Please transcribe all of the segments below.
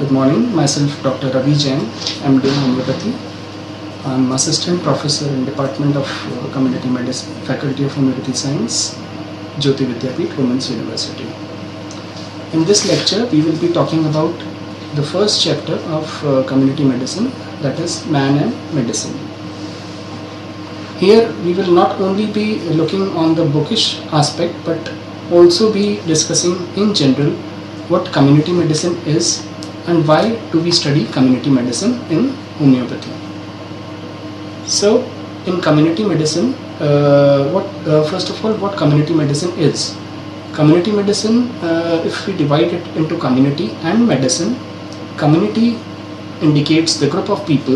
Good morning. Myself, Dr. Ravi Jain, MD Homeopathy. I'm Assistant Professor in Department of Community Medicine, Faculty of Homeopathy Science, Jyoti Vidyapeeth, Women's University. In this lecture, we will be talking about the first chapter of community medicine, that is Man and Medicine. Here, we will not only be looking on the bookish aspect, but also be discussing in general what community medicine is and why do we study community medicine in homeopathy. So, in community medicine, first of all, what community medicine is? Community medicine, if we divide it into community and medicine, community indicates the group of people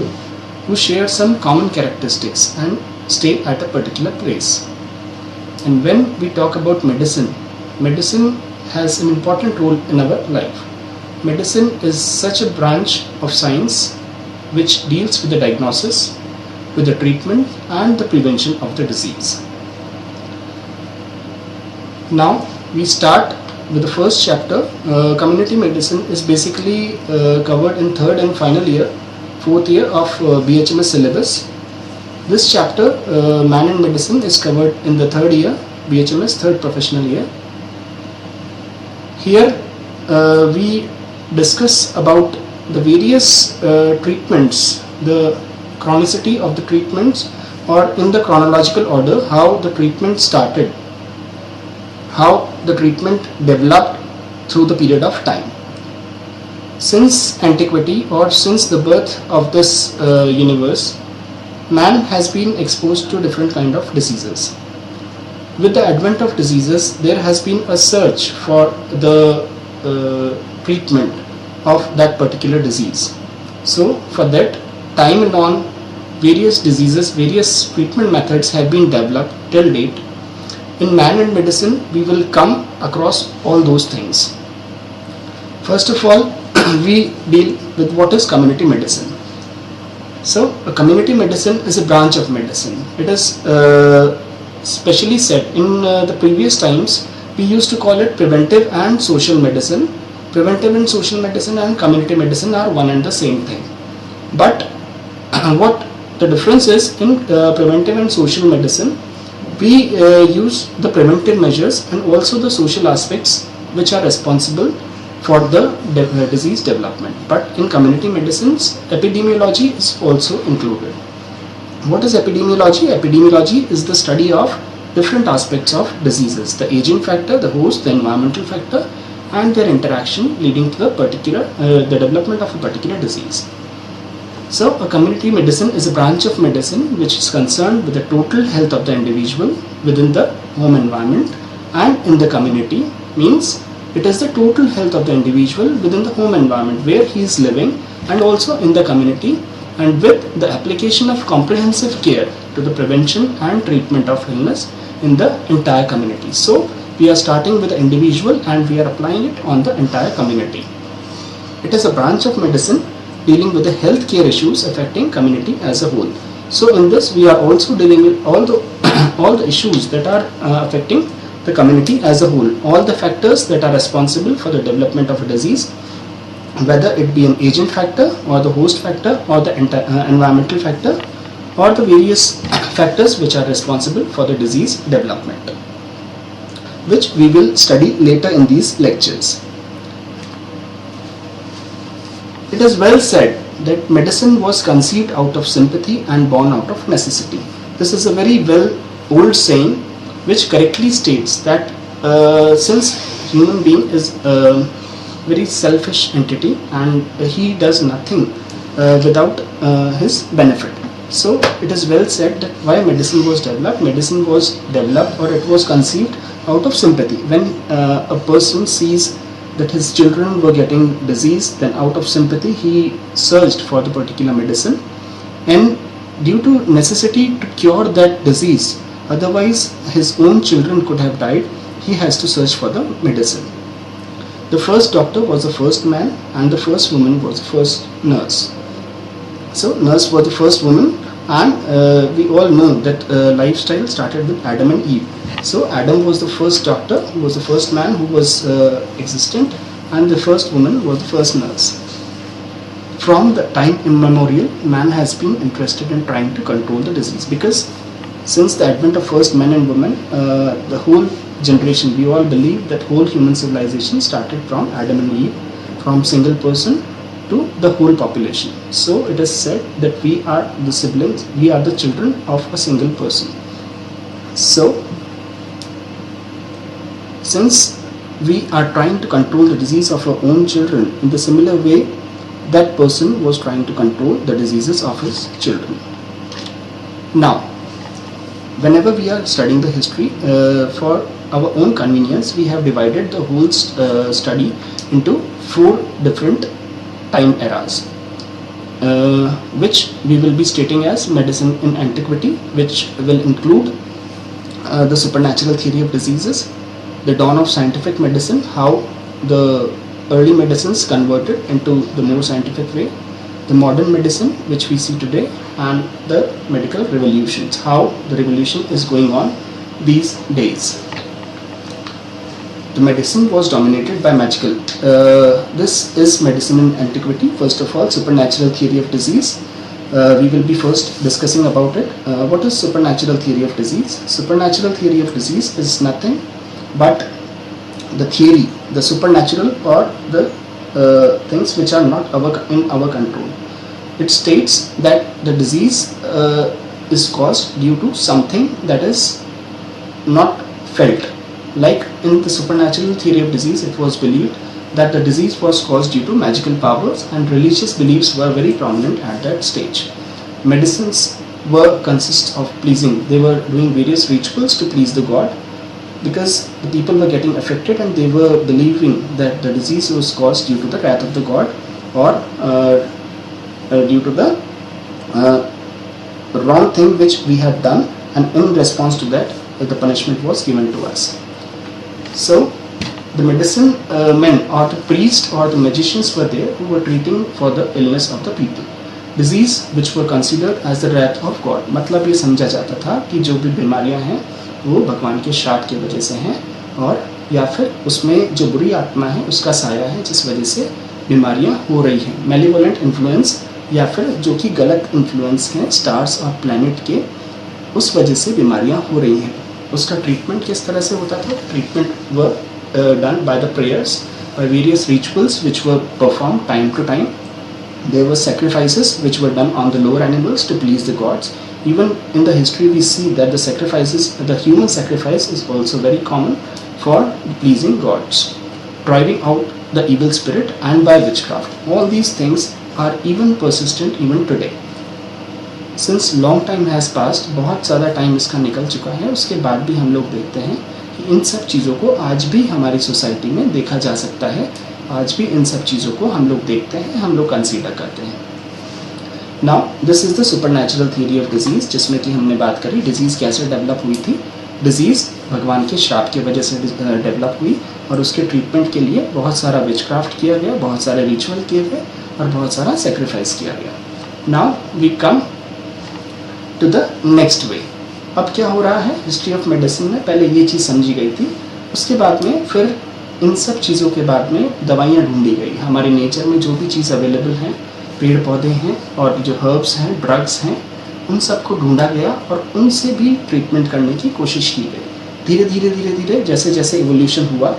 who share some common characteristics and stay at a particular place. And when we talk about medicine, medicine has an important role in our life. Medicine is such a branch of science which deals with the diagnosis, with the treatment and the prevention of the disease. Now we start with the first chapter. Community medicine is basically covered in third and final year, fourth year of BHMS syllabus. This chapter, Man and Medicine, is covered in the third year, BHMS, third professional year. Here we discuss about the various treatments, the chronicity of the treatments, or in the chronological order, how the treatment started, how the treatment developed through the period of time. Since antiquity, or since the birth of this universe, man has been exposed to different kind of diseases. With the advent of diseases, there has been a search for the treatment of that particular disease. So for that, time and on, various diseases, various treatment methods have been developed till date. In Man and Medicine, we will come across all those things. First of all, we deal with what is community medicine. So a community medicine is a branch of medicine. It is specially said in the previous times, we used to call it preventive and social medicine. Preventive and social medicine and community medicine are one and the same thing. But what the difference is, in preventive and social medicine, we use the preventive measures and also the social aspects which are responsible for the disease development. But in community medicines, epidemiology is also included. What is epidemiology? Epidemiology is the study of different aspects of diseases, the aging factor, the host, the environmental factor, and their interaction leading to the development of a particular disease. So a community medicine is a branch of medicine which is concerned with the total health of the individual within the home environment and in the community. Means it is the total health of the individual within the home environment where he is living and also in the community, and with the application of comprehensive care to the prevention and treatment of illness in the entire community. So we are starting with the individual and we are applying it on the entire community. It is a branch of medicine dealing with the health care issues affecting community as a whole. So in this we are also dealing with all the issues that are affecting the community as a whole, all the factors that are responsible for the development of a disease, whether it be an agent factor or the host factor or the environmental factor or the various factors which are responsible for the disease development, which we will study later in these lectures. It is well said that medicine was conceived out of sympathy and born out of necessity. This is a very old saying which correctly states that since human being is a very selfish entity and he does nothing without his benefit. So it is well said that why medicine was developed. Medicine was developed, or it was conceived out of sympathy. When a person sees that his children were getting disease, then out of sympathy he searched for the particular medicine, and due to necessity to cure that disease, otherwise his own children could have died, he has to search for the medicine. The first doctor was the first man and the first woman was the first nurse. So nurse was the first woman, and we all know that lifestyle started with Adam and Eve. So Adam was the first doctor, who was the first man who was existent, and the first woman was the first nurse. from the time immemorial, man has been interested in trying to control the disease, because since the advent of first men and women, the whole generation, we all believe that whole human civilization started from Adam and Eve, from single person to the whole population. So it is said that we are the siblings, we are the children of a single person. So since we are trying to control the disease of our own children, in the similar way that person was trying to control the diseases of his children. Now, whenever we are studying the history, for our own convenience, we have divided the whole study into 4 different time eras, which we will be stating as medicine in antiquity, which will include the supernatural theory of diseases, the dawn of scientific medicine, how the early medicines converted into the more scientific way, the modern medicine which we see today, and the medical revolutions, how the revolution is going on these days. The medicine was dominated by magical. This is medicine in antiquity. First of all, supernatural theory of disease. We will be first discussing about it. What is supernatural theory of disease? Supernatural theory of disease is nothing but the theory, the supernatural, or the things which are not in our control. It states that the disease is caused due to something that is not felt. Like in the supernatural theory of disease, it was believed that the disease was caused due to magical powers, and religious beliefs were very prominent at that stage. Medicines were consist of pleasing. They were doing various rituals to please the god, because the people were getting affected and they were believing that the disease was caused due to the wrath of the god, or due to the wrong thing which we had done, and in response to that the punishment was given to us. So the medicine men, or the priests or the magicians were there who were treating for the illness of the people. Disease which were considered as the wrath of God, मतलब ये समझा जाता था कि जो भी बीमारियां हैं वो भगवान के श्राप की वजह से हैं, और या फिर उसमें जो बुरी आत्मा है उसका साया है जिस वजह से बीमारियां हो रही हैं, मेलिवोलेंट इन्फ्लुएंस, या फिर जो कि गलत इन्फ्लुएंस हैं स्टार्स और प्लैनेट के, उस वजह से बीमारियां हो रही हैं. उसका ट्रीटमेंट किस तरह से होता था? Treatment were done by the prayers, by various rituals which were performed time to time. There were sacrifices which were done on the lower animals to please the gods. Even in the history we see that the sacrifices, the human sacrifice is also very common for pleasing gods, driving out the evil spirit and by witchcraft. All these things are even persistent even today. Since long time has passed, बहुत ज़्यादा time इसका निकल चुका है, उसके बाद भी हम लोग देखते हैं कि इन सब चीज़ों को आज भी हमारी सोसाइटी में देखा जा सकता है. आज भी इन सब चीज़ों को हम लोग देखते हैं, हम लोग कंसीडर करते हैं. Now this is the supernatural theory of disease, जिसमें कि हमने बात करी डिजीज़ कैसे डेवलप हुई थी. डिजीज़ भगवान के श्राप की वजह से डेवलप हुई, और उसके ट्रीटमेंट के लिए बहुत सारा विचक्राफ्ट किया गया, बहुत सारे रिचुअल किए गए, और बहुत सारा सेक्रीफाइस किया गया. Now we come to the next way. अब क्या हो रहा है हिस्ट्री ऑफ मेडिसिन में? पहले ये चीज़ समझी गई थी, उसके बाद में फिर इन सब चीज़ों के बाद में दवाइयाँ ढूंढी गई. हमारे नेचर में जो भी चीज़ अवेलेबल हैं, पेड़ पौधे हैं और जो हर्ब्स हैं, ड्रग्स हैं, उन सबको ढूंढा गया और उनसे भी ट्रीटमेंट करने की कोशिश की गई. धीरे धीरे धीरे धीरे जैसे जैसे इवोल्यूशन हुआ,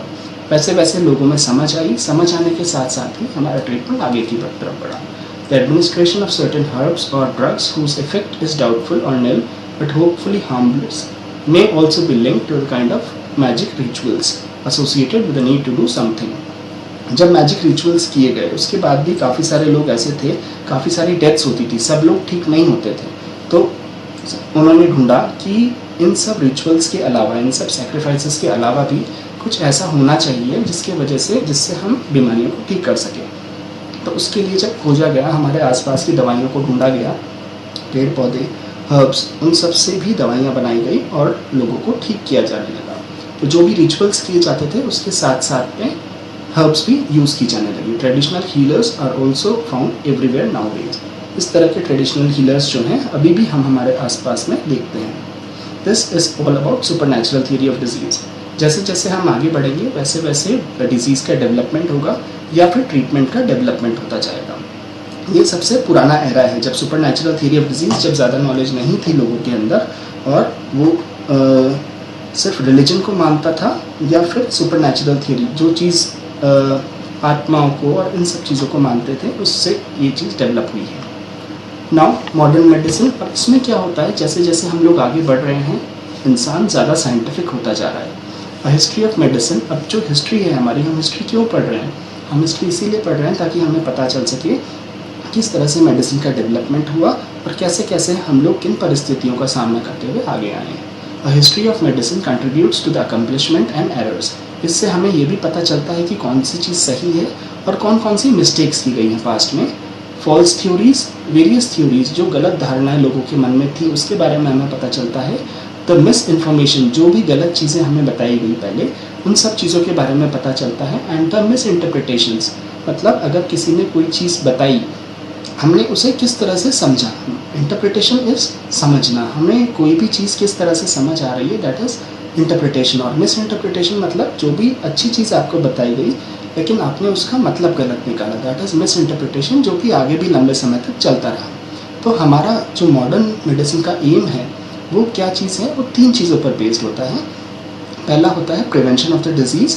वैसे वैसे लोगों में समझ आई. समझ आने के साथ साथ ही हमारा ट्रीटमेंट आगे की तरफ बढ़ा. The administration of certain herbs or drugs whose effect is doubtful or nil but hopefully harmless may also be linked to the kind of magic rituals associated with the need to do something. जब magic rituals किए गए उसके बाद भी काफ़ी सारे लोग ऐसे थे, काफ़ी सारी डेथ्स होती थी, सब लोग ठीक नहीं होते थे. तो उन्होंने ढूंढा कि इन सब रिचुअल्स के अलावा, इन सब सेक्रीफाइसेस के अलावा भी कुछ ऐसा होना चाहिए जिससे हम बीमारियों को ठीक कर सकें. तो उसके लिए जब खोजा गया, हमारे आसपास की दवाइयों को ढूंढा गया, पेड़ पौधे, हर्ब्स, उन सब से भी दवाइयाँ बनाई गई और लोगों को ठीक किया जाने लगा. तो जो भी रिचुअल्स किए जाते थे उसके साथ साथ में हर्ब्स भी यूज़ की जाने लगी. Traditional healers are also found everywhere nowadays. इस तरह के ट्रेडिशनल हीलर्स जो हैं अभी भी हम हमारे आसपास में देखते हैं. This is all about supernatural theory of disease. जैसे जैसे हम आगे बढ़ेंगे वैसे वैसे डिजीज़ का डेवलपमेंट होगा या फिर ट्रीटमेंट का डेवलपमेंट होता जाएगा. ये सबसे पुराना एरा है जब सुपरनैचुरल थ्योरी ऑफ डिजीज़, जब ज़्यादा नॉलेज नहीं थी लोगों के अंदर और वो सिर्फ रिलीजन को मानता था या फिर सुपरनैचुरल थ्योरी जो चीज़ आत्माओं को और इन सब चीज़ों को मानते थे, उससे ये चीज़ डेवलप हुई है। नाउ मॉडर्न मेडिसिन, और इसमें क्या होता है, जैसे जैसे हम लोग आगे बढ़ रहे हैं इंसान ज़्यादा साइंटिफिक होता जा रहा है। हिस्ट्री ऑफ मेडिसिन, अब जो हिस्ट्री है हमारी, हम हिस्ट्री क्यों पढ़ रहे हैं? हम हिस्ट्री इसीलिए पढ़ रहे हैं ताकि हमें पता चल सके किस तरह से मेडिसिन का डेवलपमेंट हुआ और कैसे कैसे हम लोग किन परिस्थितियों का सामना करते हुए आगे आए हैं। A history of medicine contributes to the accomplishment and errors. इससे हमें ये भी पता चलता है कि कौन सी चीज़ सही है और कौन कौन सी मिस्टेक्स की गई हैं पास्ट में। फॉल्स थ्योरीज, वेरियस थ्योरीज, जो गलत धारणाएं लोगों के मन में थी उसके बारे में हमें पता चलता है। द मिस इन्फॉर्मेशन, जो भी गलत चीज़ें हमें बताई गई पहले, उन सब चीज़ों के बारे में पता चलता है। एंड द मिस इंटरप्रिटेशंस, मतलब अगर किसी ने कोई चीज़ बताई, हमने उसे किस तरह से समझा। इंटरप्रिटेशन इज समझना, हमें कोई भी चीज़ किस तरह से समझ आ रही है, दैट इज़ इंटरप्रिटेशन। और मिस इंटरप्रिटेशन मतलब जो भी अच्छी चीज़ आपको बताई गई लेकिन आपने उसका मतलब गलत निकाला, दैट इज़ मिस इंटरप्रिटेशन, जो कि आगे भी लंबे समय तक चलता रहा। तो हमारा जो मॉडर्न मेडिसिन का एम है वो क्या चीज़ है, वो 3 चीज़ों पर बेस्ड होता है। पहला होता है prevention of the disease.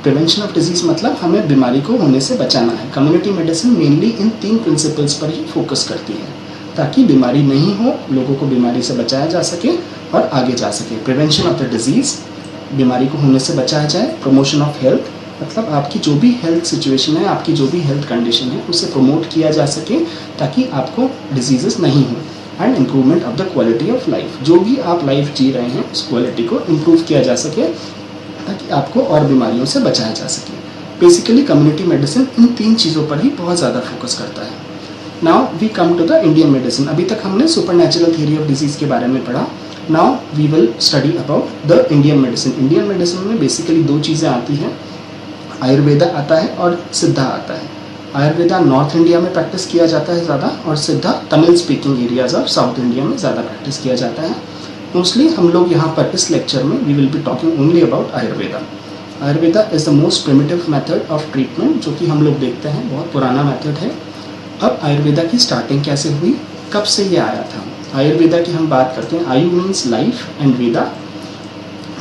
Prevention of disease मतलब हमें बीमारी को होने से बचाना है। कम्युनिटी मेडिसिन मेनली इन 3 प्रिंसिपल्स पर ही फोकस करती है ताकि बीमारी नहीं हो, लोगों को बीमारी से बचाया जा सके और आगे जा सके। प्रिवेंशन ऑफ द डिजीज़, बीमारी को होने से बचाया जाए। प्रमोशन ऑफ हेल्थ, मतलब आपकी जो भी हेल्थ सिचुएशन है, आपकी जो भी हेल्थ कंडीशन है, उसे प्रमोट किया जा सके ताकि आपको डिजीज़ेस नहीं हो। And improvement of the quality of life, जो भी आप लाइफ जी रहे हैं उस क्वालिटी को इम्प्रूव किया जा सके ताकि आपको और बीमारियों से बचाया जा सके। बेसिकली कम्युनिटी मेडिसिन इन 3 चीज़ों पर ही बहुत ज़्यादा फोकस करता है। Now we come to the Indian medicine. अभी तक हमने सुपरनैचुरल थ्योरी ऑफ डिजीज़ के बारे में पढ़ा। Now we will study about the Indian medicine. Indian medicine में बेसिकली 2 चीज़ें आती हैं, आयुर्वेदा आता है और सिद्धा आता है। आयुर्वेदा नॉर्थ इंडिया में प्रैक्टिस किया जाता है ज़्यादा, और सिद्धा Tamil speaking areas of south India में ज़्यादा प्रैक्टिस किया जाता है। मोस्टली हम लोग यहाँ पर इस लेक्चर में we will be talking only about Ayurveda. Ayurveda is the most primitive method of treatment, जो कि हम लोग देखते हैं बहुत पुराना मेथड है। अब आयुर्वेदा की स्टार्टिंग कैसे हुई, कब से ये आया था? आयुर्वेदा की हम बात करते हैं। आयु मीन्स लाइफ एंड वेदा,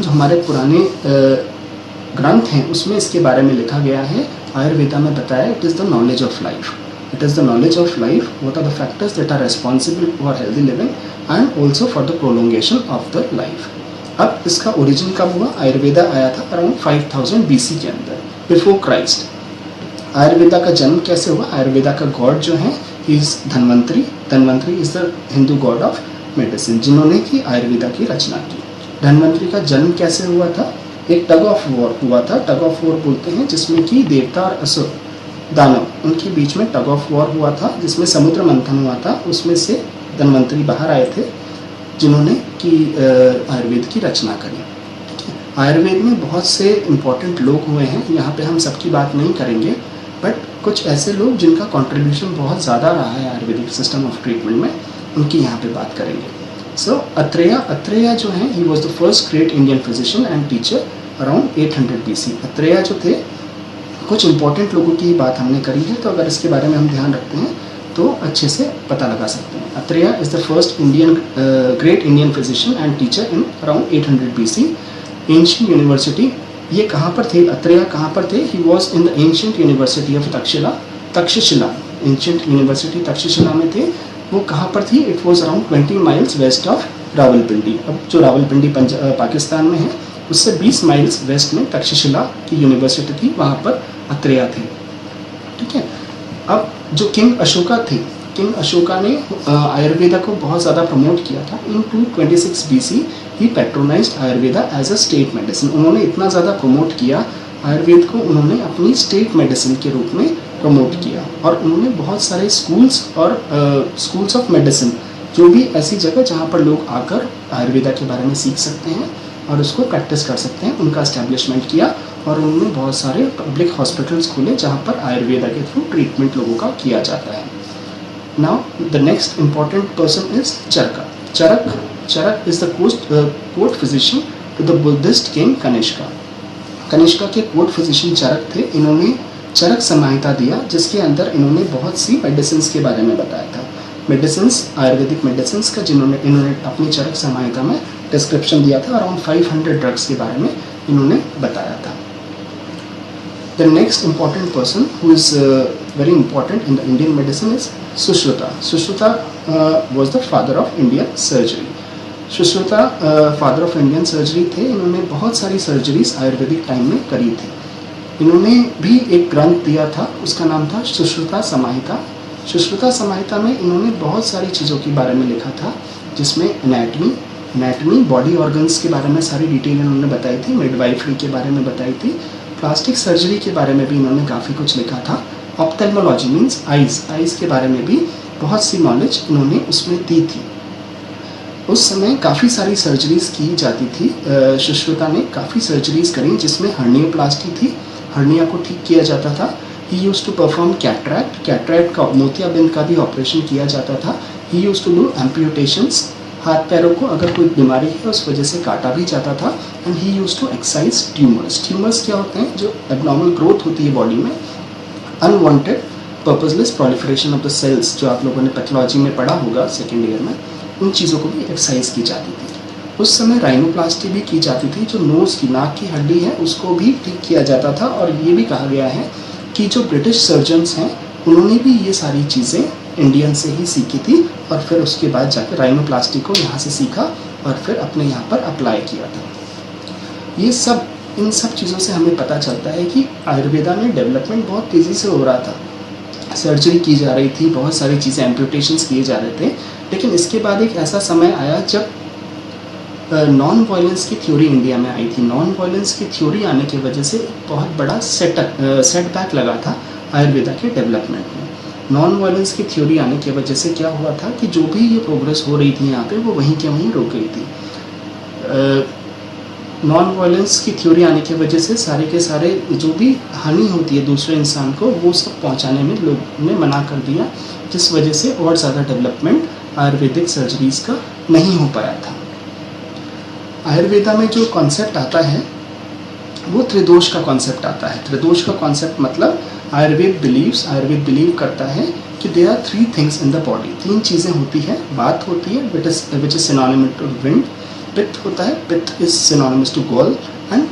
जो हमारे पुराने ग्रंथ हैं उसमें इसके बारे में लिखा गया है। आयुर्वेदा में बताया it is the knowledge of life. It is the knowledge of life, what are the factors that are responsible for healthy living and also for the prolongation of the life. अब इसका ओरिजिन कब हुआ? आयुर्वेदा आया था around 5000 BC के अंदर, before Christ. Ayurveda का जन्म कैसे हुआ? आयुर्वेदा का गॉड जो है is Dhanvantari. Dhanvantari is the Hindu God of medicine, जिन्होंने की आयुर्वेदा की रचना की। धन्वंतरी का जन्म कैसे हुआ था? एक टग ऑफ वॉर हुआ था। टग ऑफ वॉर बोलते हैं जिसमें कि देवता और असुर, दानव, उनके बीच में टग ऑफ वॉर हुआ था, जिसमें समुद्र मंथन हुआ था। उसमें से धन्वंतरी बाहर आए थे जिन्होंने कि आयुर्वेद की रचना करी। आयुर्वेद में बहुत से इम्पोर्टेंट लोग हुए हैं, यहाँ पे हम सबकी बात नहीं करेंगे, बट कुछ ऐसे लोग जिनका कंट्रीब्यूशन बहुत ज़्यादा रहा है आयुर्वेदिक सिस्टम ऑफ ट्रीटमेंट में, उनकी यहाँ पे बात करेंगे। सो अत्रेया जो है, he was the first great Indian physician and teacher around 800 BC। Atreya जो थे, कुछ इंपॉर्टेंट लोगों की बात हमने करी है, तो अगर इसके बारे में हम ध्यान रखते हैं तो अच्छे से पता लगा सकते हैं। Atreya is the first great Indian physician and teacher in around 800 BC। Ancient university, ये कहाँ पर थे? अत्रेया कहाँ पर थे? He was in the ancient university of Takshashila. Ancient university Takshashila में थे। वो कहाँ पर थी? It was around 20 miles west of Rawalpindi. अब जो रावलपिंडी पाकिस्तान में है, उससे 20 माइल्स वेस्ट में तक्षशिला की यूनिवर्सिटी थी, वहाँ पर अत्रेया थे। ठीक है। अब जो किंग अशोका थे, किंग अशोका ने आयुर्वेदा को बहुत ज़्यादा प्रमोट किया था। In 226 BC he patronized Ayurveda as a state medicine. उन्होंने इतना ज़्यादा प्रमोट किया आयुर्वेद को, उन्होंने अपनी स्टेट मेडिसिन के रूप में प्रमोट किया। और उन्होंने बहुत सारे स्कूल्स और स्कूल्स ऑफ मेडिसिन, जो भी ऐसी जगह जहाँ पर लोग आकर आयुर्वेदा के बारे में सीख सकते हैं और उसको प्रैक्टिस कर सकते हैं, उनका एस्टेब्लिशमेंट किया। और उन्होंने बहुत सारे पब्लिक हॉस्पिटल्स खोले जहाँ पर आयुर्वेदा के थ्रू ट्रीटमेंट लोगों का किया जाता है। Now the next important person is Charaka. Charak is the court physician to the Buddhist king Kanishka. Kanishka के कोर्ट फिजिशियन चरक थे। इन्होंने चरक संहिता दिया, जिसके अंदर इन्होंने बहुत सी मेडिसिन के बारे में बताया था। मेडिसिन, आयुर्वेदिक मेडिसिन का इन्होंने अपनी चरक संहिता में डिस्क्रिप्शन दिया था। अराउंड 500 ड्रग्स के बारे में इन्होंने बताया था। The next important person who is very important in the Indian medicine is Sushruta. Sushruta was the father of Indian surgery. Sushruta father of Indian surgery थे। इन्होंने बहुत सारी सर्जरीज आयुर्वेदिक टाइम में करी थी। इन्होंने भी एक ग्रंथ दिया था, उसका नाम था सुश्रुता संहिता। सुश्रुता संहिता में इन्होंने बहुत सारी चीज़ों के बारे में लिखा था, जिसमें एनाटमी, बॉडी ऑर्गन्स के बारे में सारी डिटेल इन्होंने बताई थी, मिडवाइफरी के बारे में बताई थी, प्लास्टिक सर्जरी के बारे में भी इन्होंने काफ़ी कुछ लिखा था। ऑप्थेल्मोलॉजी मीन्स आइज़ के बारे में भी बहुत सी नॉलेज इन्होंने उसमें दी थी। उस समय काफ़ी सारी सर्जरीज की जाती थी। सुश्रुता ने काफ़ी सर्जरीज करी, जिसमें हर्नियोप्लास्टी थी, हर्निया को ठीक किया जाता था। He used to perform cataract का, मोतियाबिंद का भी ऑपरेशन किया जाता था। He used to do amputations, हाथ पैरों को अगर कोई बीमारी है उस वजह से काटा भी जाता था। And he used to excise tumours क्या होते हैं, जो एबनॉर्मल ग्रोथ होती है बॉडी में, unwanted purposeless proliferation of the cells, जो आप लोगों ने पैथोलॉजी में पढ़ा होगा सेकेंड ईयर में, उन चीज़ों को भी एक्सरसाइज की जाती थी। उस समय राइनोप्लास्टी भी की जाती थी, जो नोज़ की, नाक की हड्डी है, उसको भी ठीक किया जाता था। और ये भी कहा गया है कि जो ब्रिटिश सर्जन्स हैं उन्होंने भी ये सारी चीज़ें इंडियन से ही सीखी थी, और फिर उसके बाद जाकर राइनोप्लास्टी को यहाँ से सीखा और फिर अपने यहाँ पर अप्लाई किया था। ये सब, इन सब चीज़ों से हमें पता चलता है कि आयुर्वेदा में डेवलपमेंट बहुत तेज़ी से हो रहा था। सर्जरी की जा रही थी, बहुत सारी चीज़ें, एम्प्यूटेशंस किए जा रहे थे। लेकिन इसके बाद एक ऐसा समय आया जब नॉन वायलेंस की थ्योरी इंडिया में आई थी। नॉन वायलेंस की थ्योरी आने की वजह से बहुत बड़ा सेटबैक लगा था आयुर्वेदा के डेवलपमेंट में। नॉन वायलेंस की थ्योरी आने की वजह से क्या हुआ था कि जो भी ये प्रोग्रेस हो रही थी यहाँ पे, वो वहीं के वहीं रुक गई थी। नॉन वायलेंस की थ्योरी आने की वजह से सारे के सारे जो भी हानि होती है दूसरे इंसान को, वो सब पहुँचाने में लोग ने मना कर दिया, जिस वजह से और ज़्यादा डेवलपमेंट आयुर्वेदिक सर्जरीज का नहीं हो पाया था। आयुर्वेदा में जो कॉन्सेप्ट आता है वो त्रिदोष का कॉन्सेप्ट आता है। त्रिदोष का कॉन्सेप्ट मतलब आयुर्वेद बिलीव करता है कि there are 3 things in the body. 3 चीज़ें होती है। वात होती है, which is synonymous to wind. पित्त होता है, pitta is synonymous to gall. And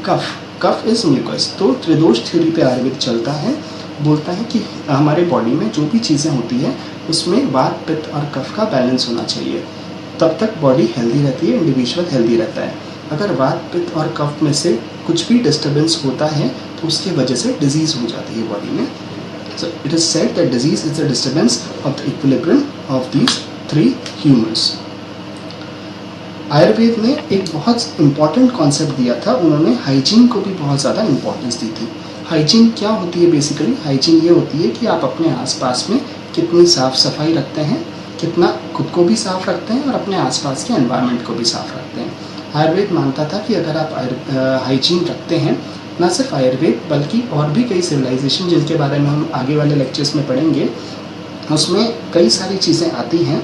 kapha is mucus. तो त्रिदोष थ्योरी पे आयुर्वेद चलता है, बोलता है कि हमारे बॉडी में जो भी चीज़ें होती है उसमें वात, पित्त और कफ का बैलेंस होना चाहिए, तब तक बॉडी हेल्दी रहती है, इंडिविजुअल हेल्दी रहता है। अगर वात, पित्त और कफ में से कुछ भी डिस्टर्बेंस होता है तो उसकी वजह से डिजीज़ हो जाती है बॉडी में। So it is said that disease is the disturbance of the equilibrium of these 3 humans. Ayurveda ने एक बहुत इंपॉर्टेंट कॉन्सेप्ट दिया था। उन्होंने हाइजीन को भी बहुत ज़्यादा इंपॉर्टेंस दी थी। हाइजीन क्या होती है? बेसिकली हाइजीन ये होती है कि आप अपने आसपास में कितनी साफ़ सफाई रखते हैं, कितना खुद को भी साफ़ रखते हैं और अपने आसपास के एनवायरनमेंट को भी साफ़ रखते हैं। आयुर्वेद मानता था कि अगर आप हाइजीन रखते हैं, ना सिर्फ आयुर्वेद बल्कि और भी कई सिविलाइजेशन जिनके बारे में हम आगे वाले लेक्चर्स में पढ़ेंगे, उसमें कई सारी चीज़ें आती हैं,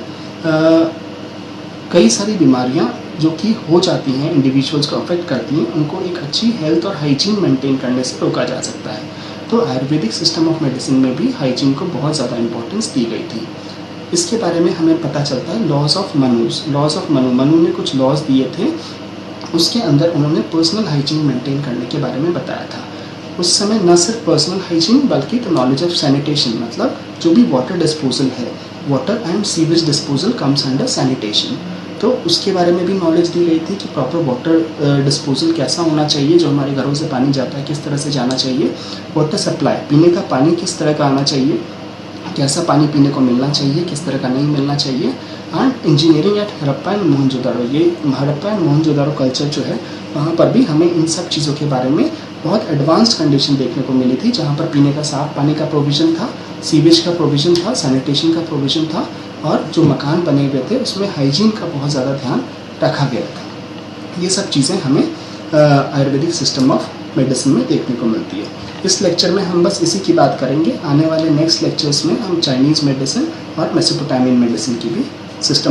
कई सारी बीमारियां जो कि हो जाती हैं, इंडिविजुअल्स को अफेक्ट करती हैं, उनको एक अच्छी हेल्थ और हाइजीन मेंटेन करने से रोका जा सकता है। तो आयुर्वेदिक सिस्टम ऑफ मेडिसिन में भी हाइजीन को बहुत ज़्यादा इंपॉर्टेंस दी गई थी। इसके बारे में हमें पता चलता है लॉज ऑफ मनु ने कुछ लॉज दिए थे। उसके अंदर उन्होंने पर्सनल हाइजीन मेंटेन करने के बारे में बताया था। उस समय न सिर्फ पर्सनल हाइजीन बल्कि द नॉलेज ऑफ सैनिटेशन, मतलब जो भी वाटर डिस्पोजल है, water and sewage disposal comes under sanitation, तो उसके बारे में भी नॉलेज दी गई थी कि प्रॉपर वाटर डिस्पोजल कैसा होना चाहिए, जो हमारे घरों से पानी जाता है किस तरह से जाना चाहिए, वाटर सप्लाई, पीने का पानी किस तरह का आना चाहिए, कैसा पानी पीने को मिलना चाहिए, किस तरह का नहीं मिलना चाहिए। And engineering at Harappa and Mohenjodaro, ये हड़प्पा एंड मोहनजोदारो कल्चर जो है, वहाँ पर भी हमें इन सब चीज़ों के बारे में बहुत एडवांस्ड कंडीशन देखने को मिली थी, जहाँ पर पीने का साफ पानी का प्रोविज़न था, सीवेज का प्रोविज़न था, सैनिटेशन का प्रोविज़न था, और जो मकान बने हुए थे उसमें हाइजीन का बहुत ज़्यादा ध्यान रखा गया था। ये सब चीज़ें हमें आयुर्वेदिक सिस्टम ऑफ मेडिसिन में देखने को मिलती है। इस लेक्चर में हम बस इसी की बात करेंगे। आने वाले नेक्स्ट लेक्चर्स में हम चाइनीज़ मेडिसिन और मेसोपोटामियन मेडिसिन की भी सिस्टम